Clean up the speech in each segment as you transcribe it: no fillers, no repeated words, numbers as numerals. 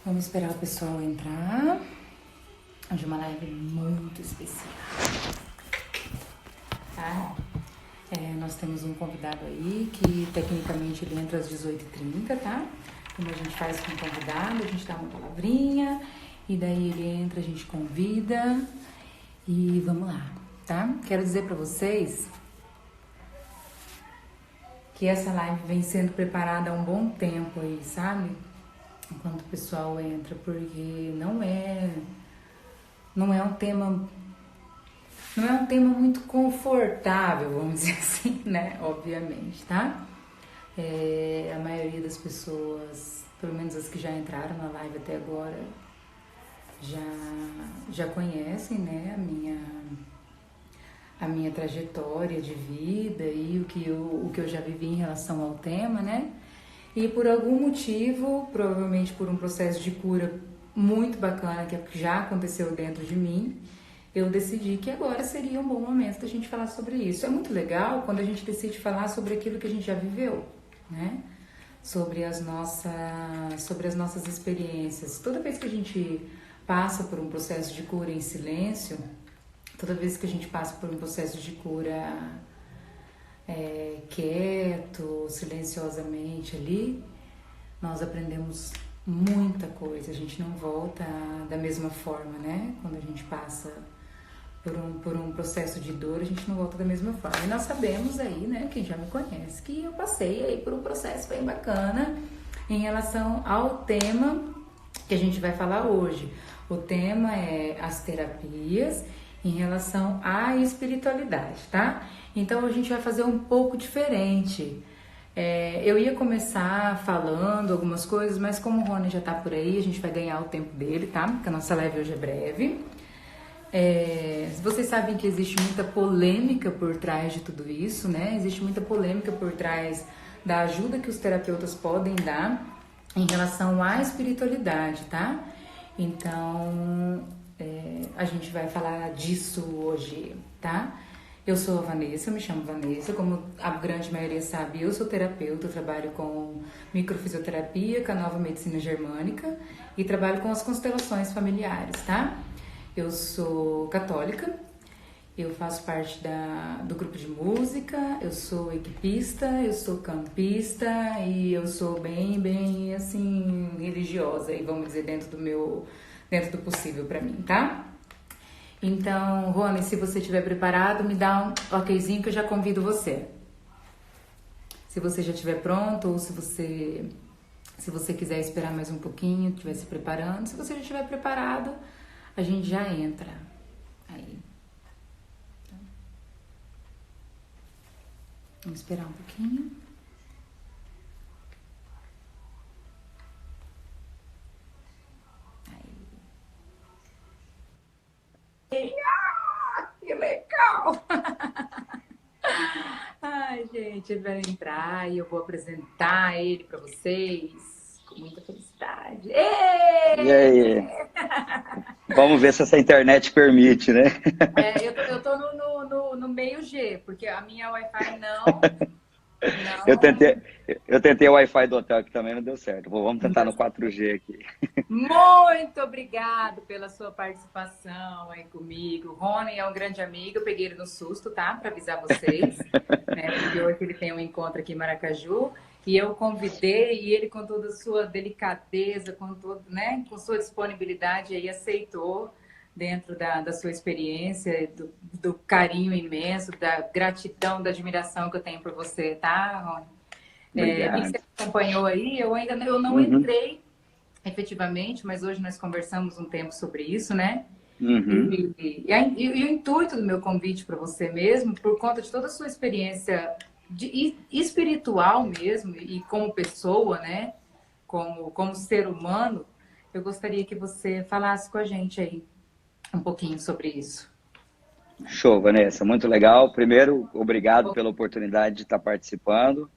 Vamos esperar o pessoal entrar. Hoje é uma live muito especial. Tá? Nós temos um convidado aí que tecnicamente ele entra às 18h30, tá? Como a gente faz com o convidado, a gente dá uma palavrinha e daí ele entra, a gente convida e vamos lá, tá? Quero dizer pra vocês que essa live vem sendo preparada há um bom tempo aí, sabe? Enquanto o pessoal entra, porque não é um tema muito confortável, vamos dizer assim, né? Obviamente, tá? A maioria das pessoas, pelo menos as que já entraram na live até agora, já conhecem, né, a minha trajetória de vida e o que eu já vivi em relação ao tema, né? E por algum motivo, provavelmente por um processo de cura muito bacana que já aconteceu dentro de mim, eu decidi que agora seria um bom momento da gente falar sobre isso. É muito legal quando a gente decide falar sobre aquilo que a gente já viveu, né? Sobre as nossas experiências. Toda vez que a gente passa por um processo de cura em silêncio, toda vez que a gente passa por um processo de cura quieto, silenciosamente ali, nós aprendemos muita coisa. A gente não volta da mesma forma, né? Quando a gente passa por um processo de dor, a gente não volta da mesma forma. E nós sabemos aí, né, quem já me conhece, que eu passei aí por um processo bem bacana em relação ao tema que a gente vai falar hoje. O tema é as terapias em relação à espiritualidade, tá? Então a gente vai fazer um pouco diferente. Eu ia começar falando algumas coisas, mas como o Rony já tá por aí, a gente vai ganhar o tempo dele, tá? Porque a nossa live hoje é breve. Vocês sabem que existe muita polêmica por trás de tudo isso, né? Existe muita polêmica por trás da ajuda que os terapeutas podem dar em relação à espiritualidade, tá? Então, a gente vai falar disso hoje, tá? Eu sou a Vanessa, eu me chamo Vanessa, como a grande maioria sabe, eu sou terapeuta, eu trabalho com microfisioterapia, com a nova medicina germânica e trabalho com as constelações familiares, tá? Eu sou católica, eu faço parte do grupo de música, eu sou equipista, eu sou campista e eu sou bem, assim, religiosa, e vamos dizer, dentro do possível pra mim, tá? Então, Rony, se você estiver preparado, me dá um okzinho que eu já convido você. Se você já estiver pronto ou se você quiser esperar mais um pouquinho, estiver se preparando. Se você já estiver preparado, a gente já entra. Aí. Vamos esperar um pouquinho. Que legal! Ai, gente, ele vai entrar e eu vou apresentar ele para vocês com muita felicidade. E aí? Vamos ver se essa internet permite, né? Eu tô no meio G, porque a minha Wi-Fi não Eu tentei o Wi-Fi do hotel que também não deu certo. Vamos tentar no 4G aqui. Muito obrigado pela sua participação aí comigo. O Rony é um grande amigo, eu peguei ele no susto, tá? Para avisar vocês, né? Porque hoje ele tem um encontro aqui em Maracaju e eu convidei e ele com toda a sua delicadeza, com sua disponibilidade aí aceitou dentro da sua experiência, do carinho imenso, da gratidão, da admiração que eu tenho por você, tá, Rony? Vi que você Obrigado. acompanhou aí, eu não Uhum, entrei efetivamente, mas hoje nós conversamos um tempo sobre isso, né? uhum. E o intuito do meu convite para você mesmo, por conta de toda a sua experiência espiritual mesmo, e como pessoa, né? Como ser humano, eu gostaria que você falasse com a gente aí um pouquinho sobre isso. Show, Vanessa. Muito legal. Primeiro, obrigado pela oportunidade de estar participando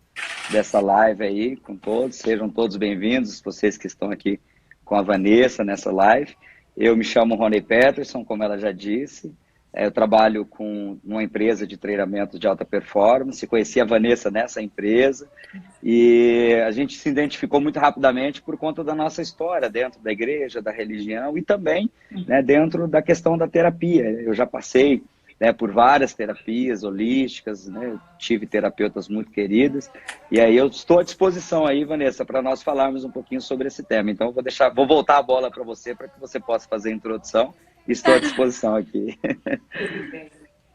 dessa live aí com todos. Sejam todos bem-vindos, vocês que estão aqui com a Vanessa nessa live. Eu me chamo Rony Peterson, como ela já disse. Eu trabalho com uma empresa de treinamento de alta performance, conheci a Vanessa nessa empresa e a gente se identificou muito rapidamente por conta da nossa história dentro da igreja, da religião e também, né, dentro da questão da terapia. Eu já passei, né, por várias terapias holísticas, né, eu tive terapeutas muito queridas e aí eu estou à disposição aí, Vanessa, para nós falarmos um pouquinho sobre esse tema. Então vou voltar a bola para você para que você possa fazer a introdução. Estou à disposição aqui. Tudo bem.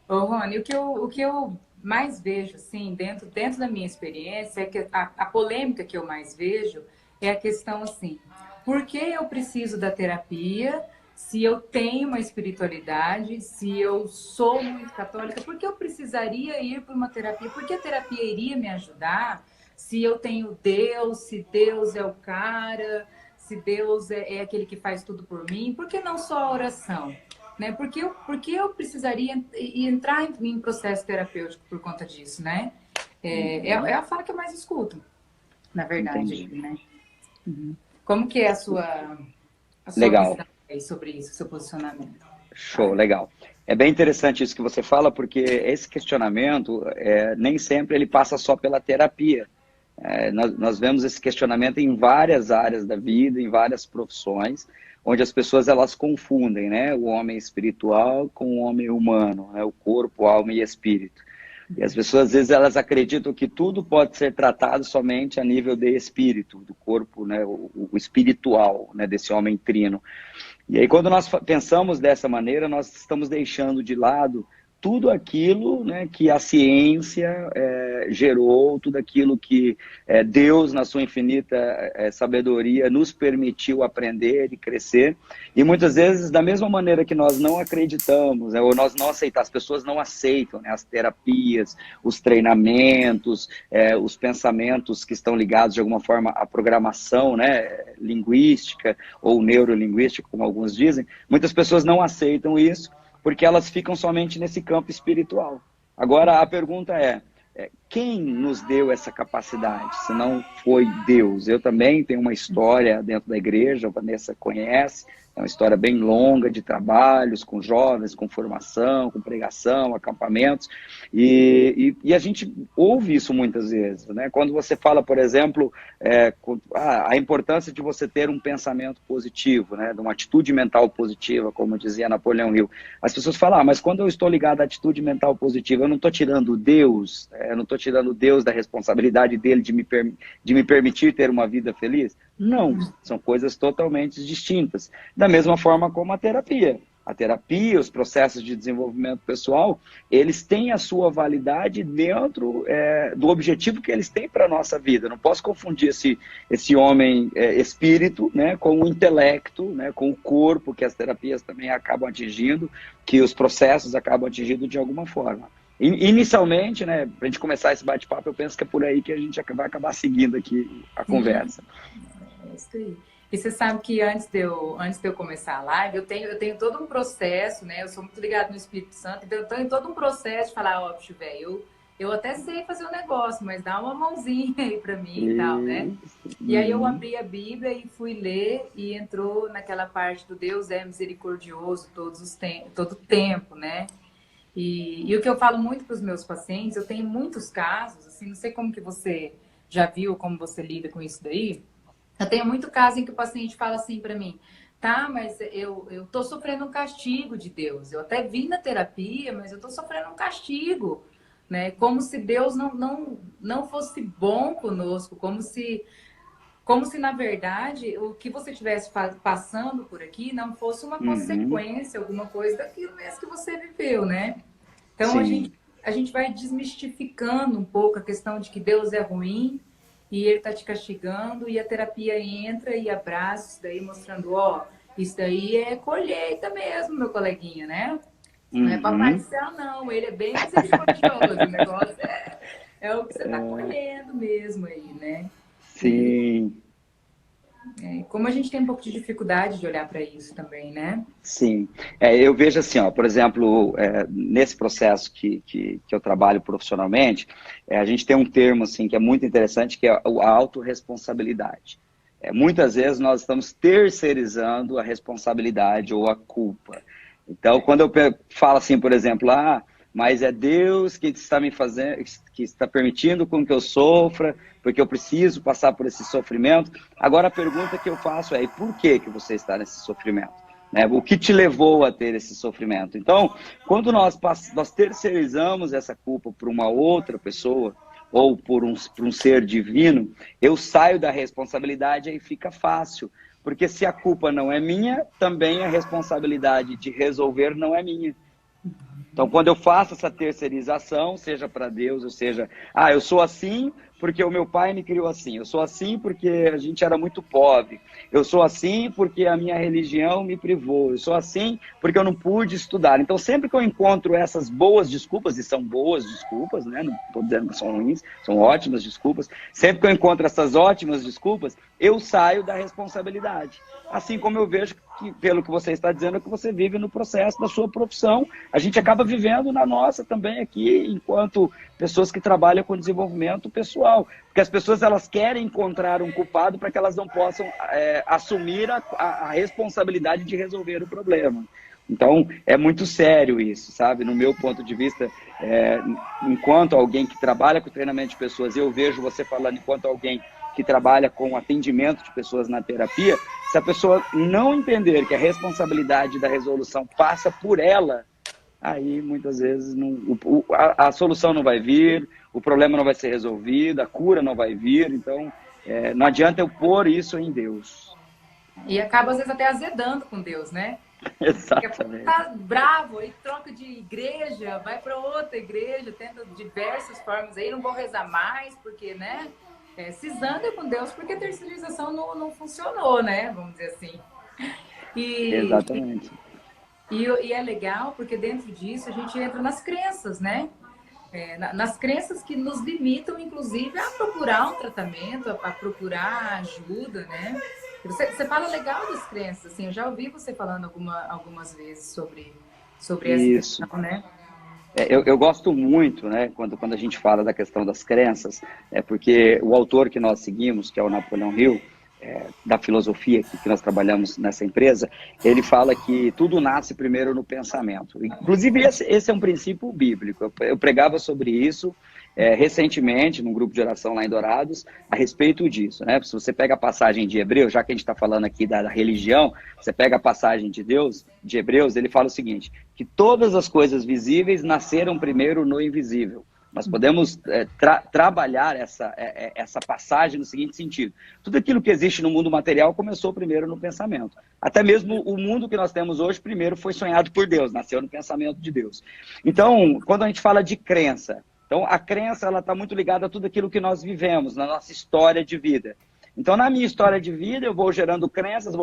Ô, Rony, o que eu mais vejo, assim, dentro da minha experiência, é que a polêmica que eu mais vejo é a questão, assim, por que eu preciso da terapia se eu tenho uma espiritualidade, se eu sou muito católica, por que eu precisaria ir para uma terapia? Por que a terapia iria me ajudar se eu tenho Deus, se Deus é o cara, se Deus é aquele que faz tudo por mim? Por que não só a oração? Né? Porque eu precisaria entrar em processo terapêutico por conta disso, né? É a fala que eu mais escuto, na verdade, Entendi. né? Como que é a sua Legal. visão aí sobre isso, seu posicionamento? Show, legal. É bem interessante isso que você fala, porque esse questionamento, nem sempre ele passa só pela terapia. Nós vemos esse questionamento em várias áreas da vida, em várias profissões, onde as pessoas elas confundem, né, o homem espiritual com o homem humano, né, o corpo, alma e espírito. E as pessoas, às vezes, elas acreditam que tudo pode ser tratado somente a nível de espírito, do corpo, né, o espiritual, né, desse homem trino. E aí, quando nós pensamos dessa maneira, nós estamos deixando de lado tudo aquilo, né, que a ciência gerou, tudo aquilo que Deus, na sua infinita sabedoria, nos permitiu aprender e crescer. E muitas vezes, da mesma maneira que nós não acreditamos, né, ou nós não aceitamos, as pessoas não aceitam, né, as terapias, os treinamentos, os pensamentos que estão ligados de alguma forma à programação, né, linguística ou neurolinguística, como alguns dizem, muitas pessoas não aceitam isso, porque elas ficam somente nesse campo espiritual. Agora, a pergunta quem nos deu essa capacidade, se não foi Deus? Eu também tenho uma história dentro da igreja, a Vanessa conhece, é uma história bem longa de trabalhos com jovens, com formação, com pregação, acampamentos, e a gente ouve isso muitas vezes, né? Quando você fala, por exemplo, a importância de você ter um pensamento positivo, né? De uma atitude mental positiva, como dizia Napoleão Hill, as pessoas falam, mas quando eu estou ligado à atitude mental positiva, eu não estou tirando Deus, eu não estou tirando Deus da responsabilidade dele de me permitir ter uma vida feliz? Não, são coisas totalmente distintas. Da mesma forma como a terapia. A terapia, os processos de desenvolvimento pessoal, eles têm a sua validade dentro do objetivo que eles têm para a nossa vida. Não posso confundir esse homem espírito, né, com o intelecto, né, com o corpo, que as terapias também acabam atingindo, que os processos acabam atingindo de alguma forma. Inicialmente, né, para a gente começar esse bate-papo, eu penso que é por aí que a gente vai acabar seguindo aqui a conversa. É isso aí. E você sabe que antes de eu começar a live, eu tenho todo um processo, né? Eu sou muito ligada no Espírito Santo, então eu tenho todo um processo de falar, ó, bicho, velho, eu até sei fazer o negócio, mas dá uma mãozinha aí pra mim e tal, né? E aí eu abri a Bíblia e fui ler e entrou naquela parte do Deus é misericordioso todo tempo, né? E o que eu falo muito para os meus pacientes, eu tenho muitos casos, assim, não sei como que você já viu, como você lida com isso daí. Eu tenho muito caso em que o paciente fala assim para mim, tá, mas eu tô sofrendo um castigo de Deus. Eu até vim na terapia, mas eu tô sofrendo um castigo, né? Como se Deus não fosse bom conosco, como se na verdade o que você estivesse passando por aqui não fosse uma Uhum. consequência, alguma coisa daquilo mesmo que você viveu, né? Então a gente, Sim, a gente vai desmistificando um pouco a questão de que Deus é ruim e ele está te castigando, e a terapia entra e abraça isso daí, mostrando, ó, isso daí é colheita mesmo, meu coleguinha, né? Não é papai do uhum. céu, não. Ele é bem misericordioso. O negócio é o que você está colhendo mesmo aí, né? E Sim, como a gente tem um pouco de dificuldade de olhar para isso também, né? sim. Eu vejo assim, ó, por exemplo, nesse processo que eu trabalho profissionalmente, a gente tem um termo assim, que é muito interessante, que é a autorresponsabilidade. Muitas vezes nós estamos terceirizando a responsabilidade ou a culpa. Então, quando eu falo assim, por exemplo, mas é Deus que está me fazendo, que está permitindo com que eu sofra, porque eu preciso passar por esse sofrimento. Agora a pergunta que eu faço é, e por que você está nesse sofrimento? Né? O que te levou a ter esse sofrimento? Então, quando nós terceirizamos essa culpa por uma outra pessoa, ou por um ser divino, eu saio da responsabilidade e aí fica fácil. Porque se a culpa não é minha, também a responsabilidade de resolver não é minha. Então, quando eu faço essa terceirização, seja para Deus, ou seja, eu sou assim porque o meu pai me criou assim, eu sou assim porque a gente era muito pobre, eu sou assim porque a minha religião me privou, eu sou assim porque eu não pude estudar. Então, sempre que eu encontro essas boas desculpas, e são boas desculpas, né? Não estou dizendo que são ruins, são ótimas desculpas, sempre que eu encontro essas ótimas desculpas, eu saio da responsabilidade. Assim como eu vejo que, pelo que você está dizendo, é que você vive no processo da sua profissão. A gente acaba vivendo na nossa também aqui, enquanto pessoas que trabalham com desenvolvimento pessoal. Porque as pessoas elas querem encontrar um culpado para que elas não possam assumir a responsabilidade de resolver o problema. Então, é muito sério isso, sabe? No meu ponto de vista, enquanto alguém que trabalha com treinamento de pessoas, eu vejo você falando enquanto alguém que trabalha com atendimento de pessoas na terapia, se a pessoa não entender que a responsabilidade da resolução passa por ela, aí muitas vezes a solução não vai vir, o problema não vai ser resolvido, a cura não vai vir, então não adianta eu pôr isso em Deus. E acaba às vezes até azedando com Deus, né? Exatamente. Tá bravo, aí troca de igreja, vai para outra igreja, tenta diversas formas aí, não vou rezar mais, porque, né? Cisanda com Deus, porque a terceirização não funcionou, né? Vamos dizer assim. Exatamente. E é legal, porque dentro disso a gente entra nas crenças, né? Nas crenças que nos limitam, inclusive, a procurar um tratamento, a procurar ajuda, né? Você fala legal das crenças, assim, eu já ouvi você falando algumas vezes sobre essa questão, né? Eu gosto muito, né, quando a gente fala da questão das crenças, porque o autor que nós seguimos, que é o Napoleão Hill, da filosofia que nós trabalhamos nessa empresa, ele fala que tudo nasce primeiro no pensamento. Inclusive, esse é um princípio bíblico. Eu pregava sobre isso recentemente, num grupo de oração lá em Dourados, a respeito disso, né? Se você pega a passagem de Hebreus, já que a gente está falando aqui da religião, você pega a passagem de Hebreus, ele fala o seguinte, que todas as coisas visíveis nasceram primeiro no invisível. Nós podemos trabalhar essa passagem no seguinte sentido. Tudo aquilo que existe no mundo material começou primeiro no pensamento. Até mesmo o mundo que nós temos hoje, primeiro foi sonhado por Deus, nasceu no pensamento de Deus. Então, quando a gente fala de crença, então a crença está muito ligada a tudo aquilo que nós vivemos, na nossa história de vida. Então, na minha história de vida, eu vou gerando crenças,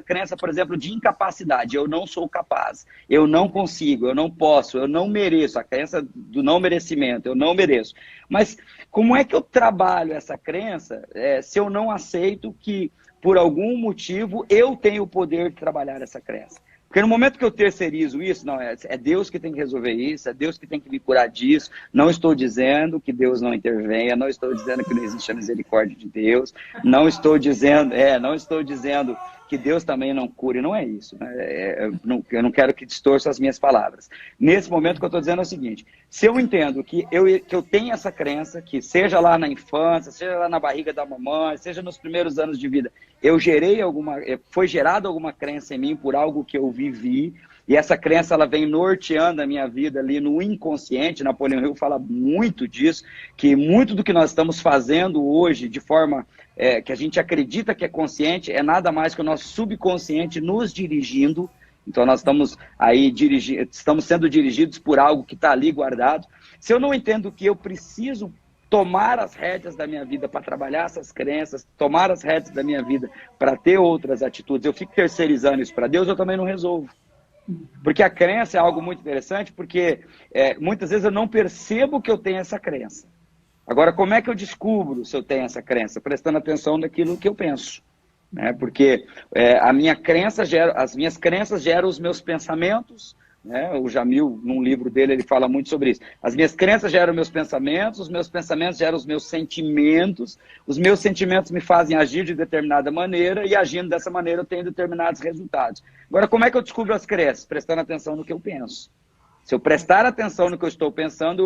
crença, por exemplo, de incapacidade. Eu não sou capaz, eu não consigo, eu não posso, eu não mereço. A crença do não merecimento, eu não mereço. Mas como é que eu trabalho essa crença se eu não aceito que, por algum motivo, eu tenho o poder de trabalhar essa crença? Porque no momento que eu terceirizo isso, não, é Deus que tem que resolver isso, é Deus que tem que me curar disso. Não estou dizendo que Deus não intervenha, não estou dizendo que não existe a misericórdia de Deus, não estou dizendo que Deus também não cure, não é isso. Né? Eu não quero que distorça as minhas palavras. Nesse momento, o que eu estou dizendo é o seguinte, se eu entendo que eu tenho essa crença, que seja lá na infância, seja lá na barriga da mamãe, seja nos primeiros anos de vida, foi gerada alguma crença em mim por algo que eu vivi, e essa crença ela vem norteando a minha vida ali no inconsciente. Napoleão Hill fala muito disso, que muito do que nós estamos fazendo hoje de forma que a gente acredita que é consciente é nada mais que o nosso subconsciente nos dirigindo. Então nós estamos estamos sendo dirigidos por algo que está ali guardado. Se eu não entendo que eu preciso tomar as rédeas da minha vida para trabalhar essas crenças, tomar as rédeas da minha vida para ter outras atitudes, eu fico terceirizando isso para Deus, eu também não resolvo. Porque a crença é algo muito interessante, porque muitas vezes eu não percebo que eu tenho essa crença. Agora, como é que eu descubro se eu tenho essa crença? Prestando atenção naquilo que eu penso. Né? Porque as minhas crenças geram os meus pensamentos né? O Jamil, num livro dele, ele fala muito sobre isso. As minhas crenças geram meus pensamentos, os meus pensamentos geram os meus sentimentos me fazem agir de determinada maneira, e agindo dessa maneira eu tenho determinados resultados. Agora, como é que eu descubro as crenças? Prestando atenção no que eu penso. Se eu prestar atenção no que eu estou pensando,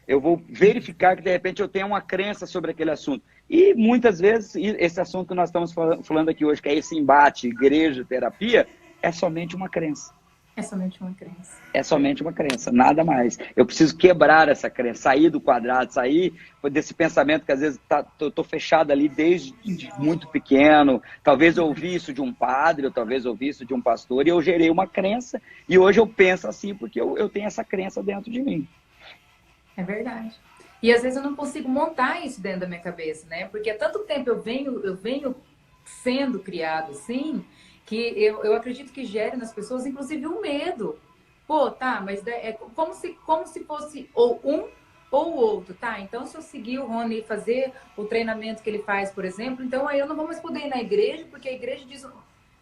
eu vou verificar que, de repente, eu tenho uma crença sobre aquele assunto. E, muitas vezes, esse assunto que nós estamos falando aqui hoje, que é esse embate igreja-terapia, é somente uma crença. É somente uma crença. É somente uma crença, nada mais. Eu preciso quebrar essa crença, sair do quadrado, sair desse pensamento que às vezes eu estou fechado ali desde muito pequeno. Talvez eu ouvi isso de um padre, ou talvez eu ouvi isso de um pastor, e eu gerei uma crença, e hoje eu penso assim porque eu tenho essa crença dentro de mim. É verdade. E às vezes eu não consigo montar isso dentro da minha cabeça, né? Porque há tanto tempo eu venho sendo criado assim, que eu acredito que gere nas pessoas, inclusive, um medo. Pô, tá, mas é como se fosse ou um ou o outro, tá? Então, se eu seguir o Rony e fazer o treinamento que ele faz, por exemplo, então aí eu não vou mais poder ir na igreja, porque a igreja diz...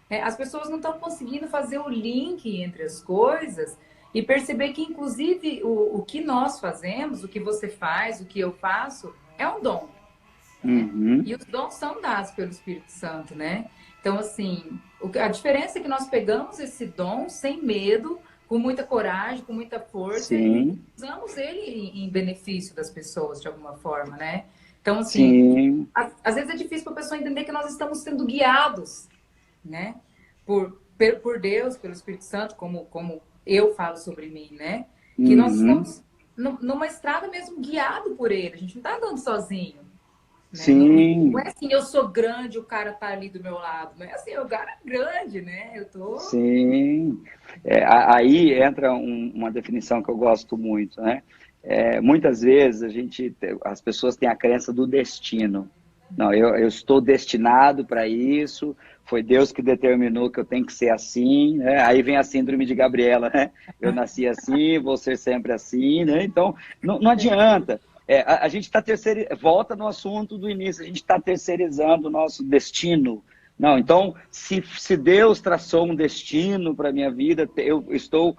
as pessoas não estão conseguindo fazer o link entre as coisas e perceber que, inclusive, o que nós fazemos, o que você faz, o que eu faço, é um dom. Uhum. E os dons são dados pelo Espírito Santo, né? Então, assim, a diferença é que nós pegamos esse dom sem medo, com muita coragem, com muita força, Sim. e usamos ele em benefício das pessoas, de alguma forma, né? Então, assim, às vezes é difícil para a pessoa entender que nós estamos sendo guiados, né? Por Deus, pelo Espírito Santo, como eu falo sobre mim, né? Que nós estamos numa estrada mesmo guiado por ele, a gente não está andando sozinho. Né? Sim. Não é assim, eu sou grande, o cara tá ali do meu lado. Não é assim, o cara é grande, né? Eu tô... Sim. Aí entra uma definição que eu gosto muito, né? Muitas vezes as pessoas têm a crença do destino. Não, eu estou destinado para isso, foi Deus que determinou que eu tenho que ser assim, né? Aí vem a síndrome de Gabriela, né? Eu nasci assim, vou ser sempre assim, né? Então, não adianta. A gente está volta no assunto do início, a gente está terceirizando o nosso destino. Não, então, se Deus traçou um destino para a minha vida, eu estou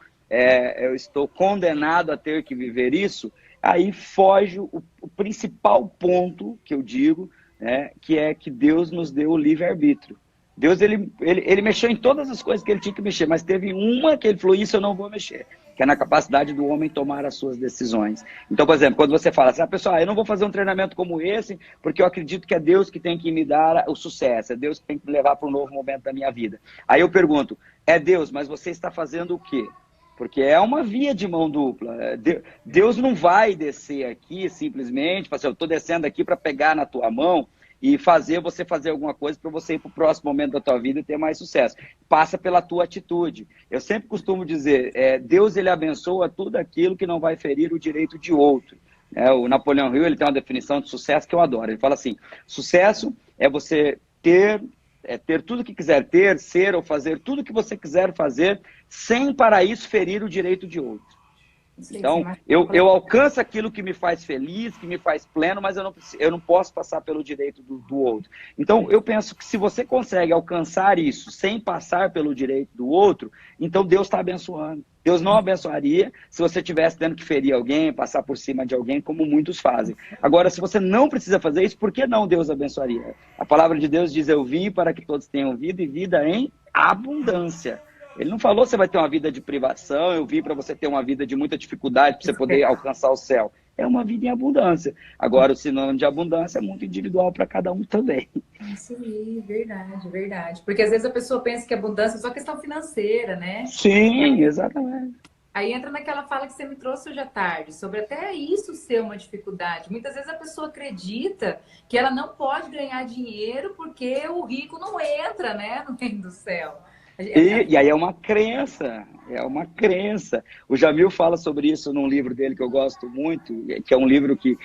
condenado a ter que viver isso, aí foge o principal ponto que eu digo, né, que é que Deus nos deu o livre-arbítrio. Deus, ele mexeu em todas as coisas que ele tinha que mexer, mas teve uma que ele falou, isso eu não vou mexer, que é na capacidade do homem tomar as suas decisões. Então, por exemplo, quando você fala assim, pessoal, eu não vou fazer um treinamento como esse, porque eu acredito que é Deus que tem que me dar o sucesso, é Deus que tem que me levar para um novo momento da minha vida. Aí eu pergunto, é Deus, mas você está fazendo o quê? Porque é uma via de mão dupla. Deus não vai descer aqui simplesmente, assim, eu estou descendo aqui para pegar na tua mão e você fazer alguma coisa para você ir para o próximo momento da tua vida e ter mais sucesso. Passa pela tua atitude. Eu sempre costumo dizer, Deus ele abençoa tudo aquilo que não vai ferir o direito de outro. O Napoleão Hill ele tem uma definição de sucesso que eu adoro. Ele fala assim, sucesso é você ter tudo que quiser ter, ser ou fazer tudo que você quiser fazer, sem para isso ferir o direito de outro. Então, eu alcanço aquilo que me faz feliz, que me faz pleno, mas eu não posso passar pelo direito do outro. Então, eu penso que se você consegue alcançar isso sem passar pelo direito do outro, então Deus está abençoando. Deus não abençoaria se você estivesse tendo que ferir alguém, passar por cima de alguém, como muitos fazem. Agora, se você não precisa fazer isso, por que não Deus abençoaria? A palavra de Deus diz, eu vim para que todos tenham vida e vida em abundância. Ele não falou que você vai ter uma vida de privação, eu vim para você ter uma vida de muita dificuldade, para você poder alcançar o céu. É uma vida em abundância. Agora, o sinônimo de abundância é muito individual para cada um também. Sim, verdade, verdade. Porque às vezes a pessoa pensa que abundância é só questão financeira, né? Sim, exatamente. Aí entra naquela fala que você me trouxe hoje à tarde, sobre até isso ser uma dificuldade. Muitas vezes a pessoa acredita que ela não pode ganhar dinheiro porque o rico não entra, né, no reino do céu. E aí é uma crença. O Jamil fala sobre isso num livro dele que eu gosto muito, que é um livro que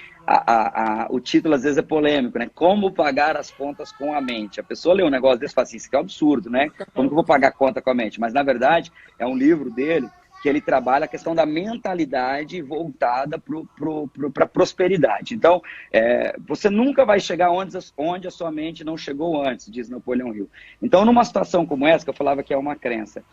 o título às vezes é polêmico, né? Como pagar as contas com a mente. A pessoa lê um negócio desse e fala assim, isso aqui é um absurdo, né? Como que eu vou pagar a conta com a mente? Mas na verdade é um livro dele que ele trabalha a questão da mentalidade voltada para a prosperidade. Então, você nunca vai chegar onde a sua mente não chegou antes, diz Napoleão Hill. Então, numa situação como essa, que eu falava que é uma crença,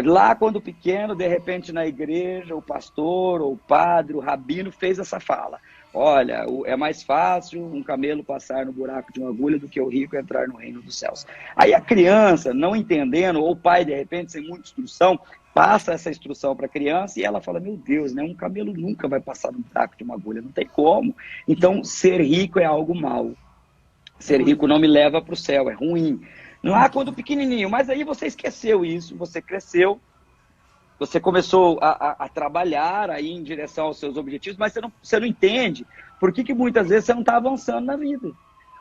lá quando pequeno, de repente na igreja, o pastor, ou o padre, o rabino fez essa fala: olha, é mais fácil um camelo passar no buraco de uma agulha do que o rico entrar no reino dos céus. Aí a criança, não entendendo, ou o pai, de repente, sem muita instrução, passa essa instrução para a criança e ela fala: meu Deus, né, um camelo nunca vai passar no buraco de uma agulha, não tem como. Então, ser rico é algo mau. Ser rico não me leva para o céu, é ruim. Lá quando pequenininho, mas aí você esqueceu isso, você cresceu, você começou a trabalhar aí em direção aos seus objetivos, mas você não entende por que muitas vezes você não está avançando na vida.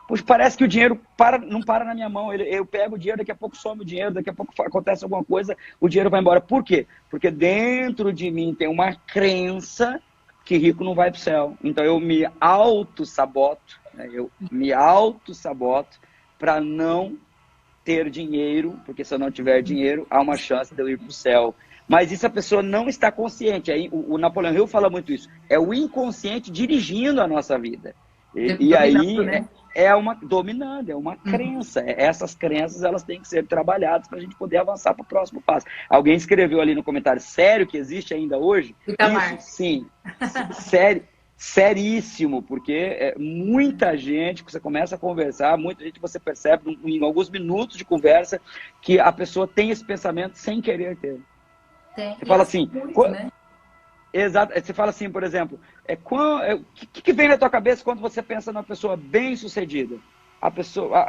Poxa, parece que o dinheiro não para na minha mão. Eu pego o dinheiro, daqui a pouco some o dinheiro, daqui a pouco acontece alguma coisa, o dinheiro vai embora. Por quê? Porque dentro de mim tem uma crença que rico não vai para o céu. Então eu me auto-saboto, né? Eu me auto-saboto para não ter dinheiro, porque se eu não tiver dinheiro, há uma chance de eu ir para o céu. Mas isso a pessoa não está consciente. Aí, o Napoleão Hill fala muito isso. É o inconsciente dirigindo a nossa vida. E aí, né? Dominando, é uma crença. Essas crenças, elas têm que ser trabalhadas para a gente poder avançar para o próximo passo. Alguém escreveu ali no comentário: sério que existe ainda hoje? Isso, sim. Sério. Seríssimo, porque muita gente, que você começa a conversar, muita gente você percebe em alguns minutos de conversa que a pessoa tem esse pensamento sem querer ter. Você fala assim, né? Exato. Você fala assim, por exemplo, o que vem na tua cabeça quando você pensa numa pessoa bem-sucedida?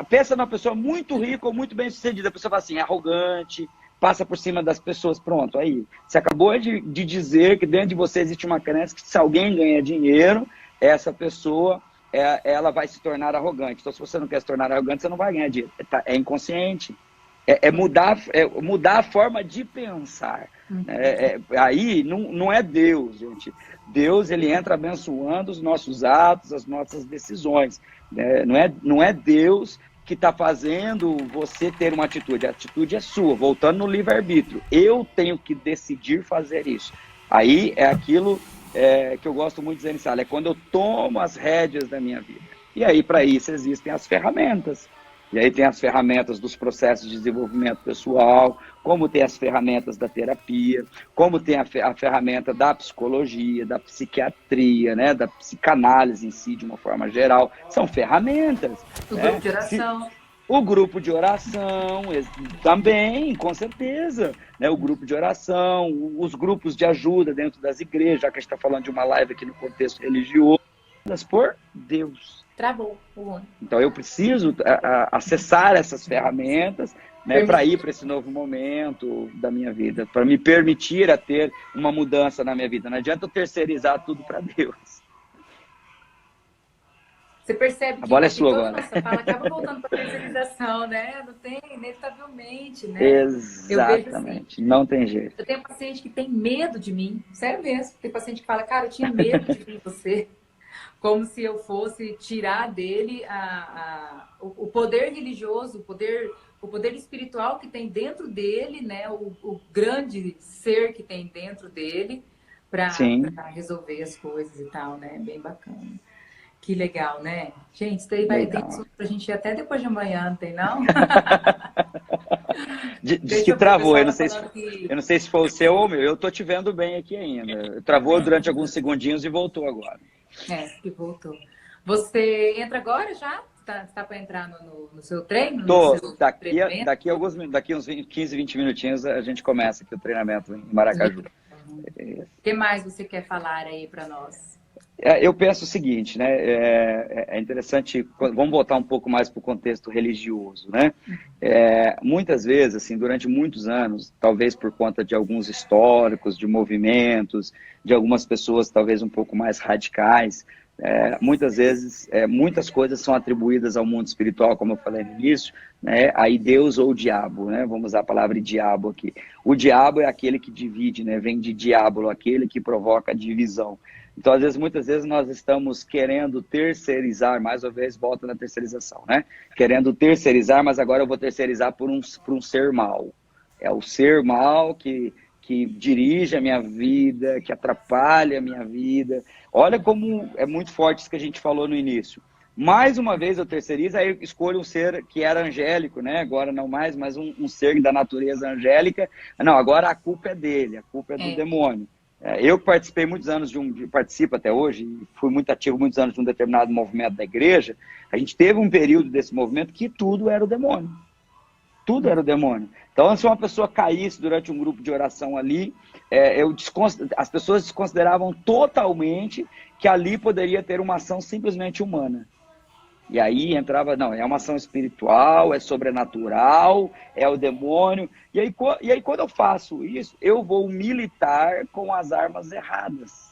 Pensa numa pessoa muito rica ou muito bem-sucedida. A pessoa fala assim, arrogante, passa por cima das pessoas. Pronto, aí. Você acabou de dizer que dentro de você existe uma crença que se alguém ganha dinheiro, essa pessoa, ela vai se tornar arrogante. Então, se você não quer se tornar arrogante, você não vai ganhar dinheiro. É inconsciente. Mudar a forma de pensar. Aí não é Deus, gente. Deus, ele entra abençoando os nossos atos, as nossas decisões. Não é Deus que está fazendo você ter uma atitude. A atitude é sua, voltando no livre-arbítrio. Eu tenho que decidir fazer isso. Aí é aquilo que eu gosto muito de dizer em sala, é quando eu tomo as rédeas da minha vida. E aí, para isso, existem as ferramentas. E aí tem as ferramentas dos processos de desenvolvimento pessoal, como tem as ferramentas da terapia, como tem a ferramenta da psicologia, da psiquiatria, né, da psicanálise em si, de uma forma geral. São ferramentas. O grupo de oração. O grupo de oração também, com certeza. Né? O grupo de oração, os grupos de ajuda dentro das igrejas, já que a gente está falando de uma live aqui no contexto religioso, por Deus. Travou. Então eu preciso acessar essas ferramentas, né, para ir para esse novo momento da minha vida, para me permitir a ter uma mudança na minha vida. Não adianta eu terceirizar tudo para Deus. Você percebe que a bola é sua toda agora. nossa fala acaba voltando para a terceirização, né? Não tem, inevitavelmente, né? Exatamente, assim, não tem jeito. Eu tenho paciente que tem medo de mim, sério mesmo. Tem paciente que fala, cara, eu tinha medo de mim, você. Como se eu fosse tirar dele o poder religioso, o poder espiritual que tem dentro dele, né? O grande ser que tem dentro dele para resolver as coisas e tal, né? Bem bacana. Que legal, né? Gente, isso daí vai ter pra gente ir até depois de amanhã, não tem não? Diz que travou, eu não sei se foi o seu ou o meu. Eu tô te vendo bem aqui ainda. Travou durante alguns segundinhos e voltou agora. Que voltou. Você entra agora já? Tá para entrar no seu treino? Tô. Daqui uns 15, 20 minutinhos a gente começa aqui o treinamento em Maracaju. O que mais você quer falar aí para nós? Eu penso o seguinte, né? É interessante, vamos voltar um pouco mais para o contexto religioso, né? Muitas vezes, assim, durante muitos anos, talvez por conta de alguns históricos, de movimentos, de algumas pessoas talvez um pouco mais radicais, muitas vezes, muitas coisas são atribuídas ao mundo espiritual, como eu falei no início, né? Aí Deus ou o diabo, né? Vamos usar a palavra diabo aqui. O diabo é aquele que divide, né? Vem de diabolo, aquele que provoca divisão. Então, muitas vezes nós estamos querendo terceirizar, mais uma vez, volta na terceirização, né? Querendo terceirizar, mas agora eu vou terceirizar por um ser mau. É o ser mau que que dirige a minha vida, que atrapalha a minha vida. Olha como é muito forte isso que a gente falou no início. Mais uma vez eu terceirizo, aí eu escolho um ser que era angélico, né? Agora não mais, mas um ser da natureza angélica. Não, agora a culpa é dele, a culpa é do demônio. Eu que participei muitos anos participo até hoje, fui muito ativo muitos anos de um determinado movimento da igreja, a gente teve um período desse movimento que tudo era o demônio. Tudo era o demônio. Então, se uma pessoa caísse durante um grupo de oração ali, as pessoas desconsideravam totalmente que ali poderia ter uma ação simplesmente humana. E aí entrava, não, é uma ação espiritual, é sobrenatural, é o demônio. E aí quando eu faço isso, eu vou militar com as armas erradas.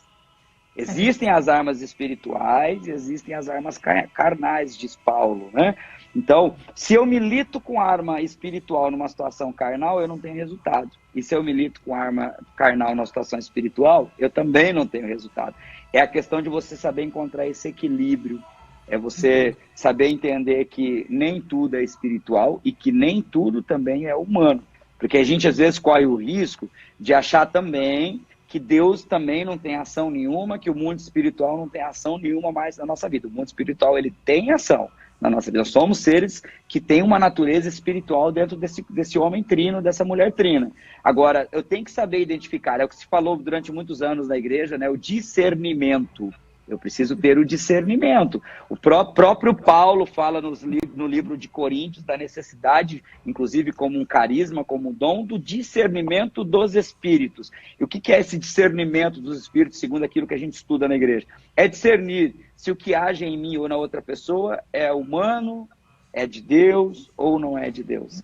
Existem as armas espirituais e existem as armas carnais, diz Paulo, né? Então, se eu milito com arma espiritual numa situação carnal, eu não tenho resultado. E se eu milito com arma carnal numa situação espiritual, eu também não tenho resultado. É a questão de você saber encontrar esse equilíbrio. É você saber entender que nem tudo é espiritual e que nem tudo também é humano. Porque a gente às vezes corre o risco de achar também que Deus também não tem ação nenhuma, que o mundo espiritual não tem ação nenhuma mais na nossa vida. O mundo espiritual, ele tem ação na nossa vida. Nós somos seres que têm uma natureza espiritual dentro desse homem trino, dessa mulher trina. Agora, eu tenho que saber identificar, é o que se falou durante muitos anos na igreja, né? O discernimento. Eu preciso ter o discernimento. O próprio Paulo fala no livro de Coríntios da necessidade, inclusive como um carisma, como um dom, do discernimento dos espíritos. E o que é esse discernimento dos espíritos, segundo aquilo que a gente estuda na igreja? É discernir se o que age em mim ou na outra pessoa é humano, é de Deus ou não é de Deus.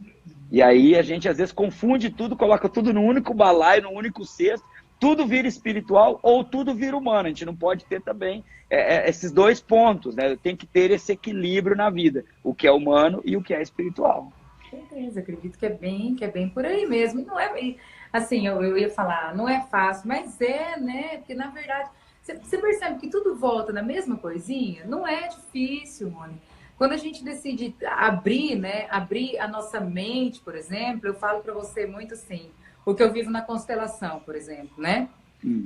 E aí a gente às vezes confunde tudo, coloca tudo no único balaio, no único cesto. Tudo vira espiritual ou tudo vira humano. A gente não pode ter também esses dois pontos, né? Tem que ter esse equilíbrio na vida, o que é humano e o que é espiritual. Com certeza, acredito que é bem por aí mesmo. E não é bem, assim, eu ia falar, não é fácil, mas né? Porque na verdade, você percebe que tudo volta na mesma coisinha? Não é difícil, Mônica. Quando a gente decide abrir, né? Abrir a nossa mente, por exemplo, eu falo para você muito assim. O que eu vivo na constelação, por exemplo, né? Uhum.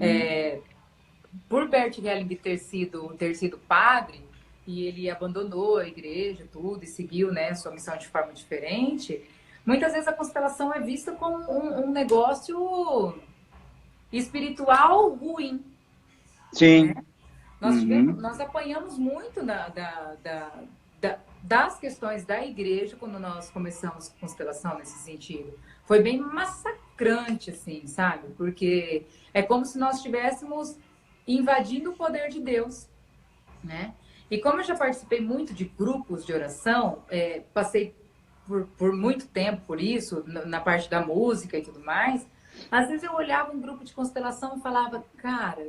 Por Bert Helling ter sido padre, e ele abandonou a igreja, tudo, e seguiu, né, sua missão de forma diferente, muitas vezes a constelação é vista como um negócio espiritual ruim. Sim. Né? Nós apanhamos muito das questões da igreja quando nós começamos a constelação nesse sentido. Foi bem massacrante, assim, sabe? Porque é como se nós estivéssemos invadindo o poder de Deus, né? E como eu já participei muito de grupos de oração, passei por muito tempo por isso, na parte da música e tudo mais, às vezes eu olhava um grupo de constelação e falava, cara,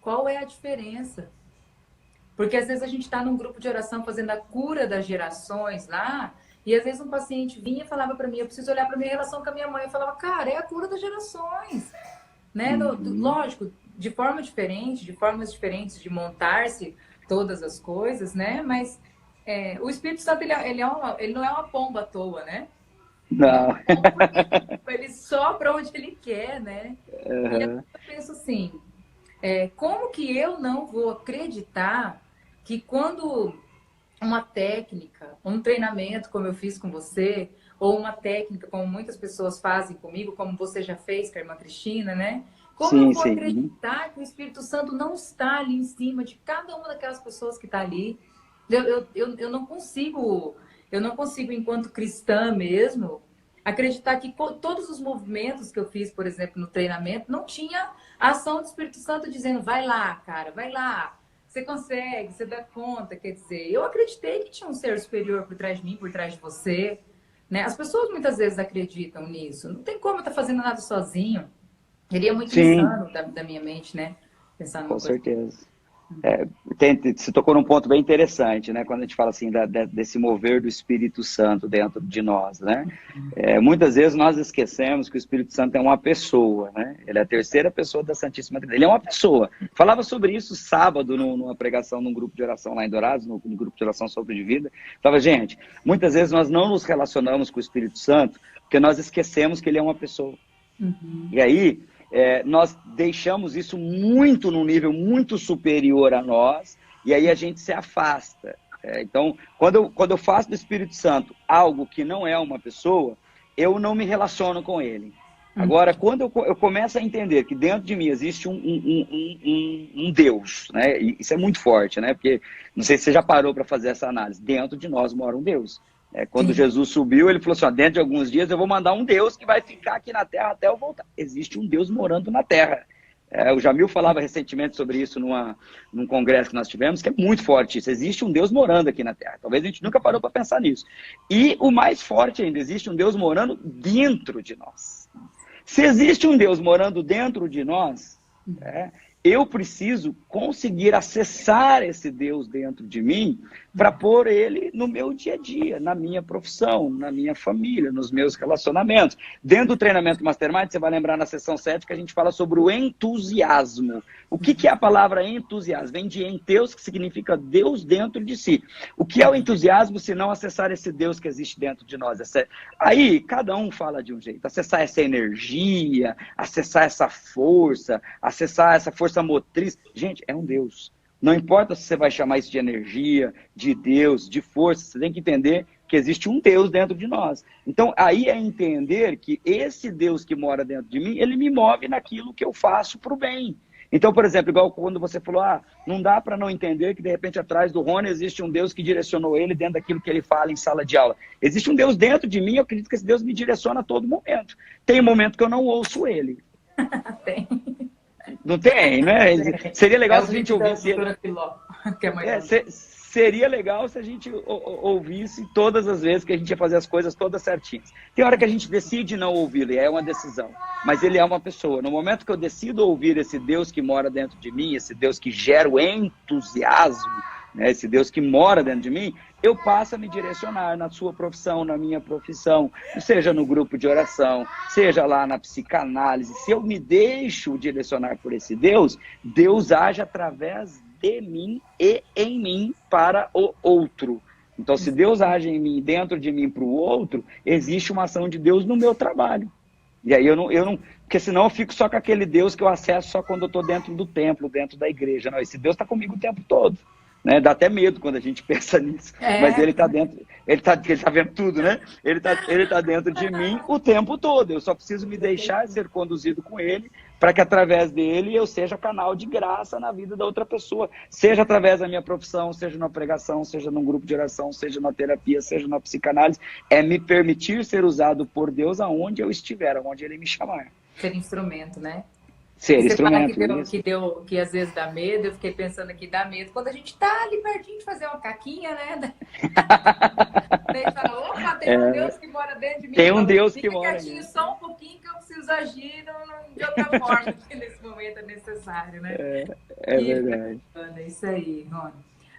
qual é a diferença? Porque às vezes a gente está num grupo de oração fazendo a cura das gerações lá, e às vezes um paciente vinha e falava para mim, eu preciso olhar para minha relação com a minha mãe. Eu falava, cara, é a cura das gerações. Né? Lógico, de formas diferentes de montar-se todas as coisas, né? Mas o Espírito Santo, ele não é uma pomba à toa, né? Não. Ele sopra onde ele quer, né? E eu penso assim, como que eu não vou acreditar que quando uma técnica, um treinamento como eu fiz com você, ou uma técnica como muitas pessoas fazem comigo, como você já fez com a irmã Cristina, né? Como eu vou acreditar que o Espírito Santo não está ali em cima de cada uma daquelas pessoas que está ali? Eu não consigo, enquanto cristã mesmo, acreditar que todos os movimentos que eu fiz, por exemplo, no treinamento, não tinha a ação do Espírito Santo dizendo, vai lá, cara, vai lá. Você consegue, você dá conta, quer dizer, eu acreditei que tinha um ser superior por trás de mim, por trás de você, né? As pessoas muitas vezes acreditam nisso. Não tem como eu estar fazendo nada sozinho. Seria muito insano da minha mente, né? Pensar numa coisa. Com certeza. Você tocou num ponto bem interessante, né? Quando a gente fala assim desse mover do Espírito Santo dentro de nós, né? Muitas vezes nós esquecemos que o Espírito Santo é uma pessoa, né? Ele é a terceira pessoa da Santíssima Trindade. Ele é uma pessoa. Falava sobre isso sábado numa pregação num grupo de oração lá em Dourados, no grupo de oração sobre de vida. Falava, gente, muitas vezes nós não nos relacionamos com o Espírito Santo porque nós esquecemos que ele é uma pessoa. Uhum. E aí, nós deixamos isso muito num nível muito superior a nós, e aí a gente se afasta. Então, quando eu faço do Espírito Santo algo que não é uma pessoa, eu não me relaciono com ele. Uhum. Agora, quando eu começo a entender que dentro de mim existe um Deus, né? E isso é muito forte, né? Porque não sei se você já parou para fazer essa análise. Dentro de nós mora um Deus. Quando Sim. Jesus subiu, ele falou assim: ó, dentro de alguns dias eu vou mandar um Deus que vai ficar aqui na terra até eu voltar. Existe um Deus morando na terra. O Jamil falava recentemente sobre isso num congresso que nós tivemos, que é muito forte isso. Existe um Deus morando aqui na terra. Talvez a gente nunca parou para pensar nisso. E o mais forte ainda, existe um Deus morando dentro de nós. Se existe um Deus morando dentro de nós, eu preciso conseguir acessar esse Deus dentro de mim para pôr ele no meu dia a dia, na minha profissão, na minha família, nos meus relacionamentos. Dentro do treinamento Mastermind, você vai lembrar na sessão 7 que a gente fala sobre o entusiasmo. O que é a palavra entusiasmo? Vem de enteus, que significa Deus dentro de si. O que é o entusiasmo se não acessar esse Deus que existe dentro de nós? Aí, cada um fala de um jeito. Acessar essa energia, acessar essa força motriz. Gente, é um Deus. Não importa se você vai chamar isso de energia, de Deus, de força, você tem que entender que existe um Deus dentro de nós. Então, aí é entender que esse Deus que mora dentro de mim, ele me move naquilo que eu faço para o bem. Então, por exemplo, igual quando você falou, não dá para não entender que de repente atrás do Rony existe um Deus que direcionou ele dentro daquilo que ele fala em sala de aula. Existe um Deus dentro de mim, eu acredito que esse Deus me direciona a todo momento. Tem um momento que eu não ouço ele. Tem. Não tem, né? Seria legal se a gente ouvisse. Seria legal se a gente ouvisse todas as vezes que a gente ia fazer as coisas todas certinhas. Tem hora que a gente decide não ouvi-lo, e é uma decisão. Mas ele é uma pessoa. No momento que eu decido ouvir esse Deus que mora dentro de mim, esse Deus que gera o entusiasmo, né, esse Deus que mora dentro de mim, eu passo a me direcionar na sua profissão, na minha profissão, seja no grupo de oração, seja lá na psicanálise. Se eu me deixo direcionar por esse Deus, Deus age através de mim e em mim para o outro. Então, se Deus age em mim, dentro de mim para o outro, existe uma ação de Deus no meu trabalho. E aí eu não, porque senão eu fico só com aquele Deus que eu acesso só quando eu estou dentro do templo, dentro da igreja. Não, esse Deus está comigo o tempo todo. Né? Dá até medo quando a gente pensa nisso. Mas ele está dentro, ele tá vendo tudo, né? Ele tá dentro de mim o tempo todo. Eu só preciso me deixar ser conduzido com ele, para que através dele eu seja canal de graça na vida da outra pessoa. Seja através da minha profissão, seja na pregação, seja num grupo de oração, seja na terapia, seja na psicanálise. É me permitir ser usado por Deus aonde eu estiver, aonde ele me chamar. Ser instrumento, né? Ser você instrumento. Fala que às vezes dá medo, eu fiquei pensando aqui, dá medo. Quando a gente tá ali pertinho de fazer uma caquinha, né? Daí fala, opa, tem um Deus que mora dentro de mim. Tem um Deus que mora quietinho só um pouquinho que eu preciso agir de outra forma, que nesse momento é necessário, né? É verdade. É isso aí, Rony.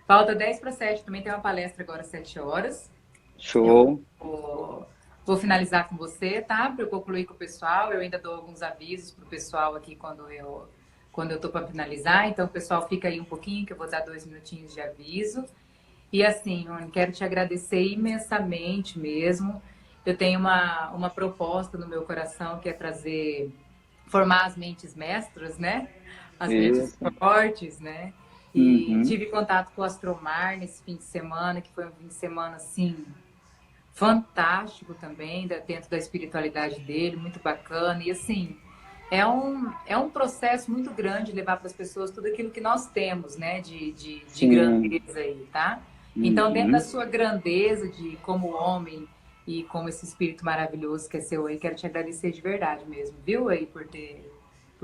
Falta 10 para 7, também tem uma palestra agora às 7 horas. Show. Vou finalizar com você, tá? Para eu concluir com o pessoal. Eu ainda dou alguns avisos para o pessoal aqui quando eu tô para finalizar. Então, o pessoal fica aí um pouquinho, que eu vou dar 2 minutinhos de aviso. E assim, Rony, quero te agradecer imensamente mesmo. Eu tenho uma proposta no meu coração que é formar as mentes mestras, né? As mentes fortes, né? E tive contato com o Astromar nesse fim de semana, que foi um fim de semana, assim, fantástico também, dentro da espiritualidade dele, muito bacana. E assim, é um processo muito grande levar para as pessoas tudo aquilo que nós temos, né, de grandeza aí, tá? Então, dentro da sua grandeza como homem e como esse espírito maravilhoso que é seu aí, quero te agradecer de verdade mesmo, viu, aí, por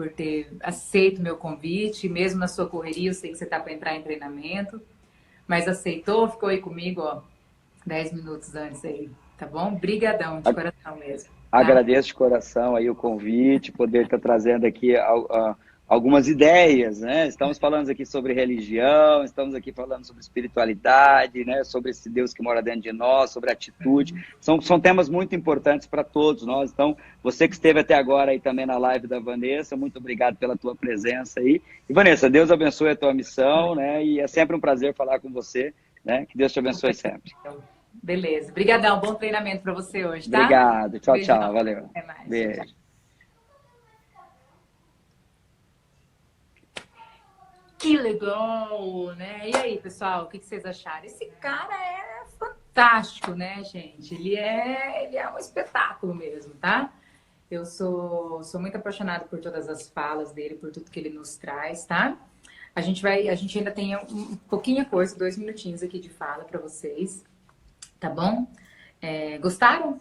ter aceito meu convite, mesmo na sua correria, eu sei que você tá para entrar em treinamento, mas aceitou, ficou aí comigo, ó, 10 minutos antes aí, tá bom? Brigadão, de coração mesmo. Tá? Agradeço de coração aí o convite, poder estar trazendo aqui algumas ideias, né? Estamos falando aqui sobre religião, estamos aqui falando sobre espiritualidade, né? Sobre esse Deus que mora dentro de nós, sobre atitude. São temas muito importantes para todos nós. Então, você que esteve até agora aí também na live da Vanessa, muito obrigado pela tua presença aí. E Vanessa, Deus abençoe a tua missão, né? E é sempre um prazer falar com você, né? Que Deus te abençoe sempre. Beleza. Obrigadão. Bom treinamento para você hoje, tá? Obrigado. Tchau, Beijão. tchau. Valeu. Até mais. Beijo. Tchau. Que legal, né? E aí, pessoal, o que vocês acharam? Esse cara é fantástico, né, gente? Ele é um espetáculo mesmo, tá? Eu sou muito apaixonada por todas as falas dele, por tudo que ele nos traz, tá? A gente ainda tem pouquinha coisa, 2 minutinhos aqui de fala para vocês, tá bom? Gostaram?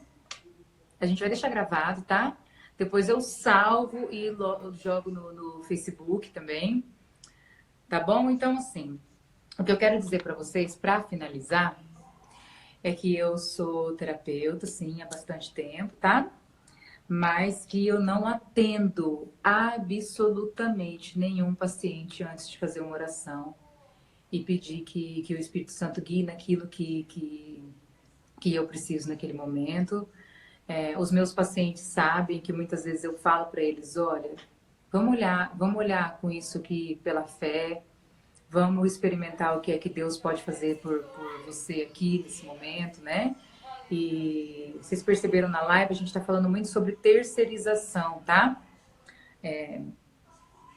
A gente vai deixar gravado, tá? Depois eu salvo e jogo no Facebook também, tá bom? Então, assim, o que eu quero dizer para vocês, para finalizar, é que eu sou terapeuta, sim, há bastante tempo, tá? Mas que eu não atendo absolutamente nenhum paciente antes de fazer uma oração e pedir que o Espírito Santo guie naquilo que eu preciso naquele momento. Os meus pacientes sabem que muitas vezes eu falo para eles, olha, vamos olhar com isso aqui pela fé, vamos experimentar o que é que Deus pode fazer por você aqui nesse momento, né? E vocês perceberam na live, a gente está falando muito sobre terceirização, tá?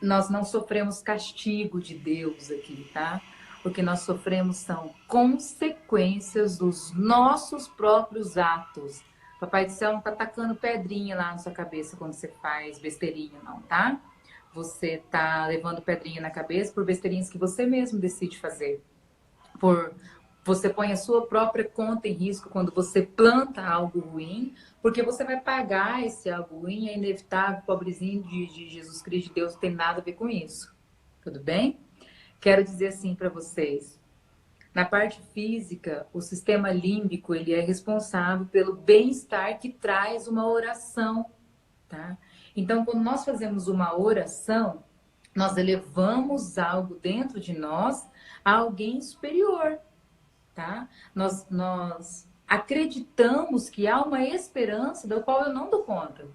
Nós não sofremos castigo de Deus aqui, tá? O que nós sofremos são consequências dos nossos próprios atos. Papai do céu não tá tacando pedrinha lá na sua cabeça quando você faz besteirinha, não, tá? Você tá levando pedrinha na cabeça por besteirinhas que você mesmo decide fazer. Você põe a sua própria conta em risco quando você planta algo ruim, porque você vai pagar esse algo ruim, é inevitável, pobrezinho de Jesus Cristo, de Deus, não tem nada a ver com isso. Tudo bem? Quero dizer assim para vocês, na parte física, o sistema límbico, ele é responsável pelo bem-estar que traz uma oração, tá? Então, quando nós fazemos uma oração, nós elevamos algo dentro de nós a alguém superior, tá? Nós acreditamos que há uma esperança do qual eu não dou conta,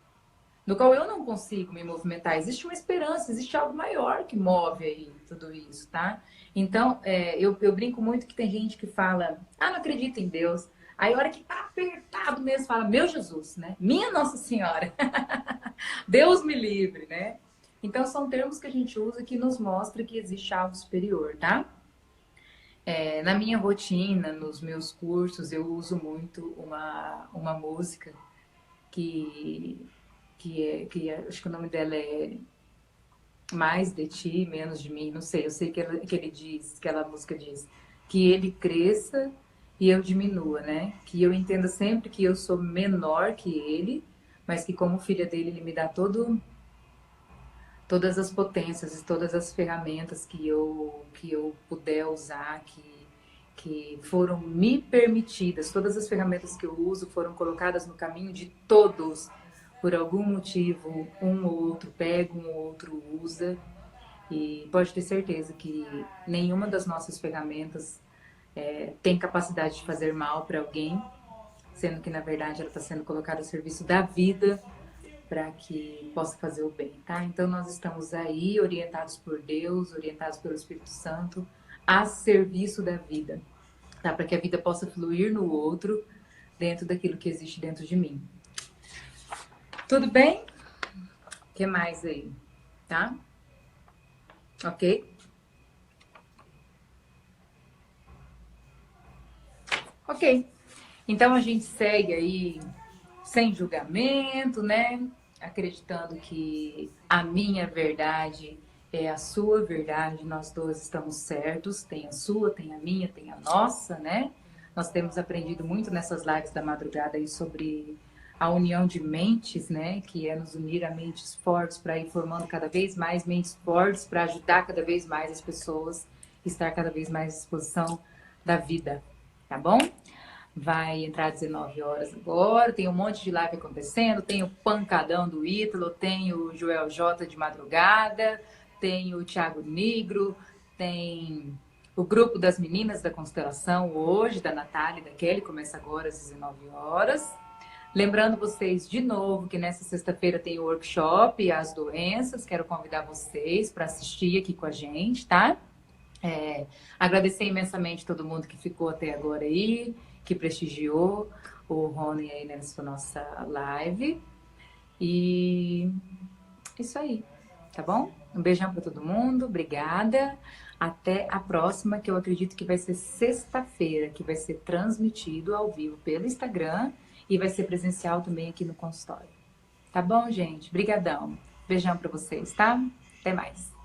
do qual eu não consigo me movimentar. Existe uma esperança, existe algo maior que move aí tudo isso, tá? Então, eu brinco muito que tem gente que fala, não acredito em Deus. Aí, a hora que tá apertado mesmo, fala, meu Jesus, né? Minha Nossa Senhora. Deus me livre, né? Então, são termos que a gente usa que nos mostra que existe algo superior, tá? Na minha rotina, nos meus cursos, eu uso muito uma música acho que o nome dela é Mais de Ti, Menos de Mim, não sei, eu sei que ele diz, que aquela música diz, que ele cresça e eu diminua, né? Que eu entenda sempre que eu sou menor que ele, mas que como filha dele, ele me dá todas as potências e todas as ferramentas que eu puder usar, que foram me permitidas, todas as ferramentas que eu uso foram colocadas no caminho de todos. Por algum motivo, um ou outro pega, um ou outro usa. E pode ter certeza que nenhuma das nossas ferramentas tem capacidade de fazer mal para alguém, sendo que, na verdade, ela está sendo colocada ao serviço da vida para que possa fazer o bem, tá? Então, nós estamos aí, orientados por Deus, orientados pelo Espírito Santo, a serviço da vida, tá? Para que a vida possa fluir no outro, dentro daquilo que existe dentro de mim. Tudo bem? O que mais aí? Tá? Ok? Ok. Então a gente segue aí sem julgamento, né? Acreditando que a minha verdade é a sua verdade, nós dois estamos certos, tem a sua, tem a minha, tem a nossa, né? Nós temos aprendido muito nessas lives da madrugada aí sobre a união de mentes, né? Que é nos unir a mentes fortes para ir formando cada vez mais mentes fortes, para ajudar cada vez mais as pessoas, estar cada vez mais à disposição da vida, tá bom? Vai entrar às 19 horas agora, tem um monte de live acontecendo, tem o Pancadão do Ítalo, tem o Joel J de madrugada, tem o Thiago Negro, tem o grupo das meninas da Constelação hoje, da Natália e da Kelly, começa agora às 19 horas. Lembrando vocês de novo que nessa sexta-feira tem o workshop As Doenças, quero convidar vocês para assistir aqui com a gente, tá? Agradecer imensamente todo mundo que ficou até agora aí, que prestigiou o Rony aí nessa nossa live. E isso aí. tá bom? Um beijão para todo mundo, obrigada. Até a próxima, que eu acredito que vai ser sexta-feira, que vai ser transmitido ao vivo pelo Instagram e vai ser presencial também aqui no consultório. Tá bom, gente? Brigadão. Beijão para vocês, tá? Até mais.